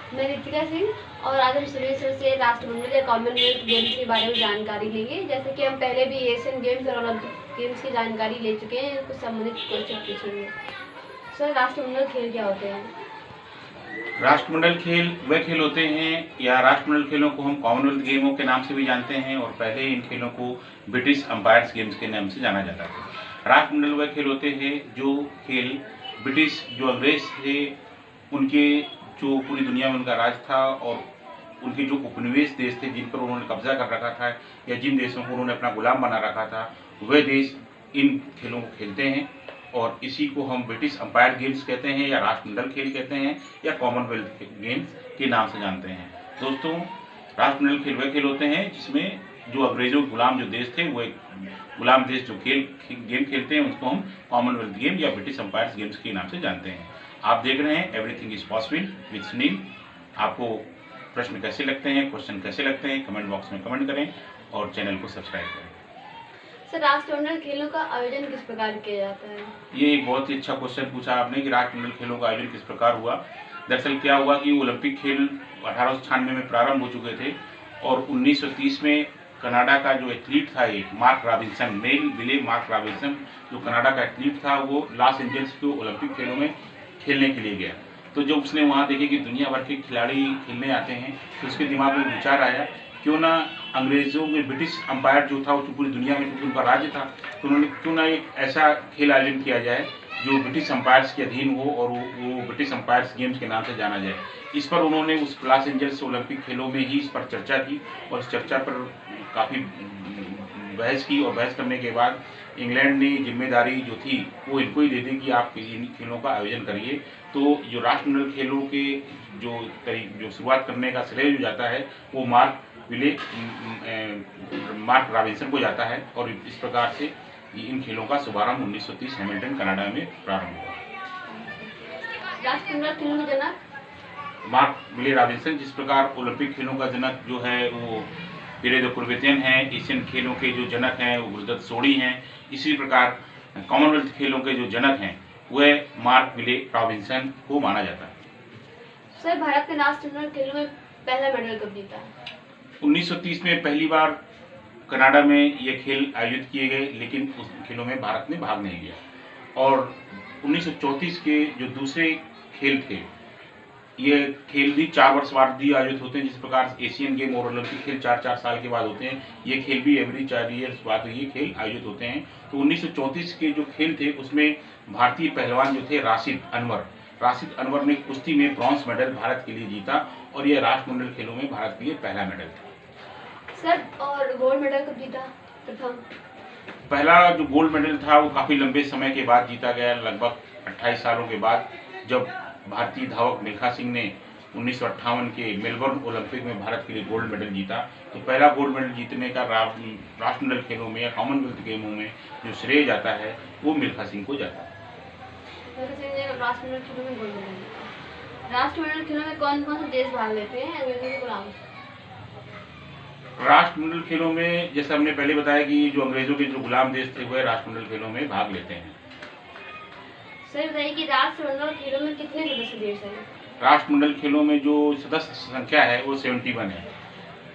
मैं रितिका सिंह और आज हम सुरेश सर से राष्ट्रमंडल या कॉमनवेल्थ गेम्स के बारे में जानकारी लेंगे। जैसे कि हम पहले भी एशियन गेम्स और ओलंपिक गेम्स की जानकारी ले चुके हैं, कुछ संबंधित क्वेश्चन पूछेंगे। सर, राष्ट्रमंडल खेल क्या होते हैं? राष्ट्रमंडल खेल वह खेल होते हैं, या राष्ट्रमंडल खेलों को हम कॉमनवेल्थ गेमों के नाम से भी जानते हैं, और पहले इन खेलों को ब्रिटिश अंपायर्स गेम्स के नाम से जाना जाता था। राष्ट्रमंडल वह खेल होते हैं जो खेल ब्रिटिश जो अंग्रेज थे उनके जो पूरी दुनिया में उनका राज था, और उनके जो उपनिवेश देश थे जिन पर उन्होंने कब्जा कर रखा था या जिन देशों को उन्होंने अपना गुलाम बना रखा था, वह देश इन खेलों को खेलते हैं। और इसी को हम ब्रिटिश अंपायर गेम्स कहते हैं, या राष्ट्रमंडल खेल कहते हैं, या कॉमनवेल्थ गेम्स के नाम से जानते हैं। दोस्तों, राष्ट्रमंडल खेल वह खेल होते हैं जिसमें जो अंग्रेजों के गुलाम जो देश थे, वो एक गुलाम देश जो गेम खेलते हैं, उसको हम कॉमनवेल्थ गेम या ब्रिटिश अंपायर्स गेम्स के नाम से जानते हैं। आप देख रहे हैं everything is possible with Sunil. आपको प्रश्न कैसे लगते हैं, क्वेश्चन कैसे लगते हैं, कमेंट बॉक्स में कमेंट करें और चैनल को सब्सक्राइब करें। सर, राष्ट्रमंडल खेलों का आयोजन किस प्रकार किया जाता है? ये एक बहुत ही अच्छा क्वेश्चन पूछा आपने कि राष्ट्रमंडल खेलों का आयोजन किस प्रकार हुआ। दरअसल क्या हुआ कि ओलंपिक खेल 1896 में प्रारंभ हो चुके थे, और 1930 में कनाडा का जो एथलीट था, एक मार्क रॉबिन्सन, मेल विले मार्क रॉबिन्सन, जो कनाडा का एथलीट था, वो लॉस एंजल्स के ओलंपिक खेलों में खेलने के लिए गया। तो जब उसने वहाँ देखे कि दुनिया भर के खिलाड़ी खेलने आते हैं, तो उसके दिमाग में विचार आया, क्यों ना अंग्रेजों में ब्रिटिश अंपायर जो था, वो पूरी दुनिया में क्योंकि उनका राज्य था, तो उन्होंने क्यों ना एक ऐसा खेल आयोजन किया जाए जो ब्रिटिश अंपायर्स के अधीन हो, और वो ब्रिटिश अंपायर्स गेम्स के नाम से जाना जाए। इस पर उन्होंने उस लॉस एंजल्स ओलंपिक खेलों में ही इस पर चर्चा की, और इस चर्चा पर काफ़ी बहस की, और बहस करने के बाद इंग्लैंड ने जिम्मेदारी जो थी वो इनको ही दे दी कि आप इन खेलों का आयोजन करिए। तो जो राष्ट्रमंडल खेलों के जो शुरुआत करने का श्रेय जो जाता है, वो मार्क रॉबिन्सन को जाता है, और इस प्रकार से इन खेलों का शुभारंभ 1930 हैमिल्टन कनाडा में प्रारंभ हुआ। राष्ट्रमंडल खेलों के जनक मार्क विले रॉबिन्सन, जिस प्रकार ओलंपिक खेलों का जनक जो है वो पीरे द कुर्बेतियन हैं, एशियन खेलों के जो जनक हैं वो गुरुदत्त सोडी हैं, इसी प्रकार कॉमनवेल्थ खेलों के जो जनक हैं वह मार्क विले रॉबिन्सन को माना जाता है। सर, भारत ने राष्ट्रमंडल खेलों में पहला मेडल कब जीता? 1930 में पहली बार कनाडा में ये खेल आयोजित किए गए, लेकिन उस खेलों में भारत ने भाग नहीं लिया। और 1934 के जो दूसरे खेल थे, ये खेल भी 4 वर्ष बाद ही आयोजित होते हैं। जिस प्रकार एशियन गेम और ओलंपिक खेल 4-4 साल के बाद होते हैं, ये खेल भी एवरी 4 ईयर्स बाद ये खेल आयोजित होते हैं। तो 1934 के जो खेल थे उसमें भारतीय पहलवान जो थे राशिद अनवर ने कुश्ती में ब्रॉन्ज मेडल भारत के लिए जीता, और यह राष्ट्रमंडल खेलों में भारत के लिए पहला मेडल था। सर, और गोल्ड मेडल कब जीता प्रथम? पहला जो गोल्ड मेडल था वो काफ़ी लंबे समय के बाद जीता गया, लगभग 28 सालों के बाद, जब भारतीय धावक मिल्खा सिंह ने 1958 के मेलबर्न ओलंपिक में भारत के लिए गोल्ड मेडल जीता। तो पहला गोल्ड मेडल जीतने का राष्ट्रमंडल खेलों में या कॉमनवेल्थ गेमों में जो श्रेय जाता है वो मिल्खा सिंह को जाता है। राष्ट्रमंडल खेलों में गोल्ड मेडल जीता। राष्ट्रमंडल खेलों में कौन कौन से देश भाग लेते हैं अंग्रेजों के गुलाम? राष्ट्रमंडल खेलों में जैसे हमने पहले बताया कि जो अंग्रेजों के जो गुलाम देश थे वह राष्ट्रमंडल खेलों में भाग लेते हैं। सर, बताइए कि राष्ट्रमंडल खेलों में कितने सदस्य देश हैं? राष्ट्रमंडल खेलों में जो सदस्य संख्या है वो 71 है।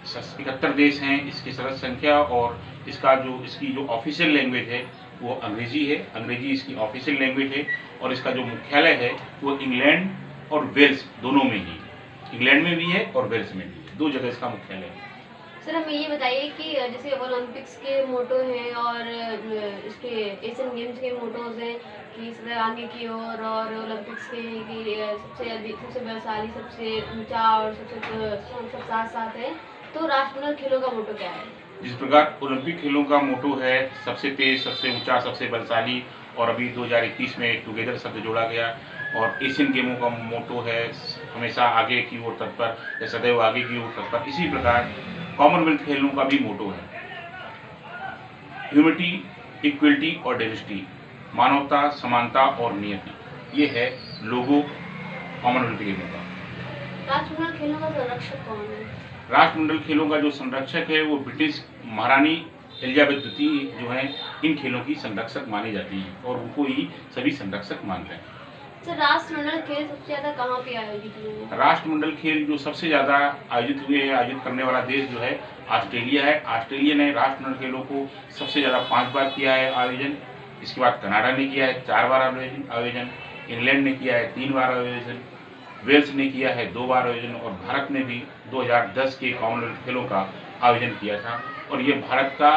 71 देश हैं इसकी सदस्य संख्या, और इसकी जो ऑफिशियल लैंग्वेज है वो अंग्रेजी है। अंग्रेजी इसकी ऑफिशियल लैंग्वेज है, और इसका जो मुख्यालय है वो इंग्लैंड और वेल्स दोनों में ही, इंग्लैंड में भी है और वेल्स में भी, 2 जगह इसका मुख्यालय है। सर, हमें ये बताइए कि जैसे ओलंपिक्स के मोटो हैं और इसके एशियन गेम्स के मोटोज हैं कि सदैव आगे की ओर, और ओलंपिक्स के कि सबसे बलशाली, सबसे ऊंचा और सब साथ साथ है, तो राष्ट्रमंडल खेलों का मोटो क्या है? जिस प्रकार ओलंपिक खेलों का मोटो है सबसे तेज, सबसे ऊंचा, सबसे बलशाली, और अभी 2021 में टुगेदर शब्द जोड़ा गया, और एशियन गेमों का मोटो है हमेशा आगे की ओर तत्पर या सदैव आगे की ओर तत्पर। इसी प्रकार कॉमनवेल्थ खेलों का भी मोटो है ह्यूमैनिटी, इक्वलिटी और डाइवर्सिटी, मानवता, समानता और नियति। ये है लोगो कॉमनवेल्थ गेमों का। राष्ट्रमंडल खेलों का संरक्षक कौन है? राष्ट्रमंडल खेलों का जो संरक्षक है वो ब्रिटिश महारानी एलिजाबेथ द्वितीय जो है इन खेलों की संरक्षक मानी जाती है, और उनको ही सभी संरक्षक मानते हैं। सर राष्ट्रमंडल खेल सबसे ज़्यादा कहाँ पे आयोजित हुए हैं? राष्ट्रमंडल खेल जो सबसे ज़्यादा आयोजित हुए हैं, आयोजित करने वाला देश जो है ऑस्ट्रेलिया है। ऑस्ट्रेलिया ने राष्ट्रमंडल खेलों को सबसे ज़्यादा 5 बार किया है आयोजन। इसके बाद कनाडा ने किया है 4 बार आयोजन, इंग्लैंड ने किया है 3 बार आयोजन, वेल्स ने किया है 2 बार आयोजन और भारत ने भी 2010 के कॉमनवेल्थ खेलों का आयोजन किया था। और ये भारत का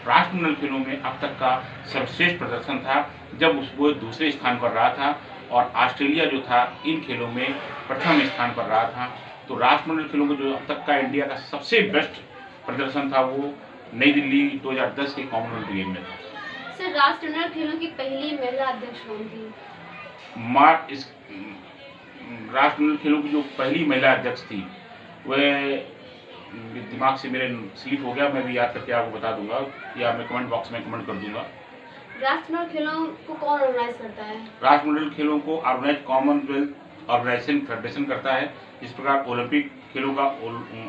राष्ट्रमंडल खेलों में अब तक का सर्वश्रेष्ठ प्रदर्शन था, जब वो दूसरे स्थान पर रहा था और ऑस्ट्रेलिया जो था इन खेलों में प्रथम स्थान पर रहा था। तो राष्ट्रमंडल खेलों में जो अब तक का इंडिया का सबसे बेस्ट प्रदर्शन था वो नई दिल्ली 2010 के कॉमनवेल्थ गेम में था। सर राष्ट्रमंडल खेलों की पहली महिला अध्यक्ष कौन थी? राष्ट्रमंडल खेलों की जो पहली महिला अध्यक्ष थी वह दिमाग से मेरे स्लिप हो गया, मैं भी याद करके आपको बता दूंगा या मैं कमेंट बॉक्स में कमेंट कर दूंगा। राष्ट्रमंडल खेलों को कौन ऑर्गेनाइज करता है? राष्ट्रमंडल खेलों को ऑर्गेनाइज कॉमनवेल्थ ऑर्गेनाइजेशन फेडरेशन करता है। इस प्रकार ओलंपिक खेलों का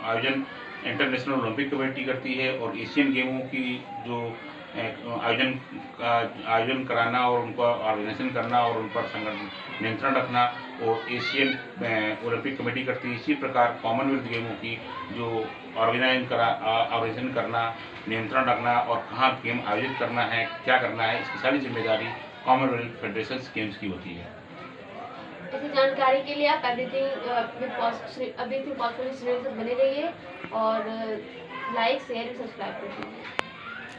आयोजन इंटरनेशनल ओलंपिक कमेटी करती है और एशियन गेमों की जो आयोजन कराना और उनका ऑर्गेनाइजेशन करना और उन पर संगठन नियंत्रण रखना और एशियन ओलंपिक कमेटी करती है। इसी प्रकार कॉमनवेल्थ गेमों की जो ऑर्गेनाइजेशन करना, नियंत्रण रखना और कहाँ गेम आयोजित करना है, क्या करना है, इसकी सारी जिम्मेदारी कॉमनवेल्थ फेडरेशन गेम्स की होती है। ऐसी जानकारी के लिए आप एवरीथिंग पॉसिबल चैनल से बने रहिए और लाइक शेयर सब्सक्राइब कर दीजिए।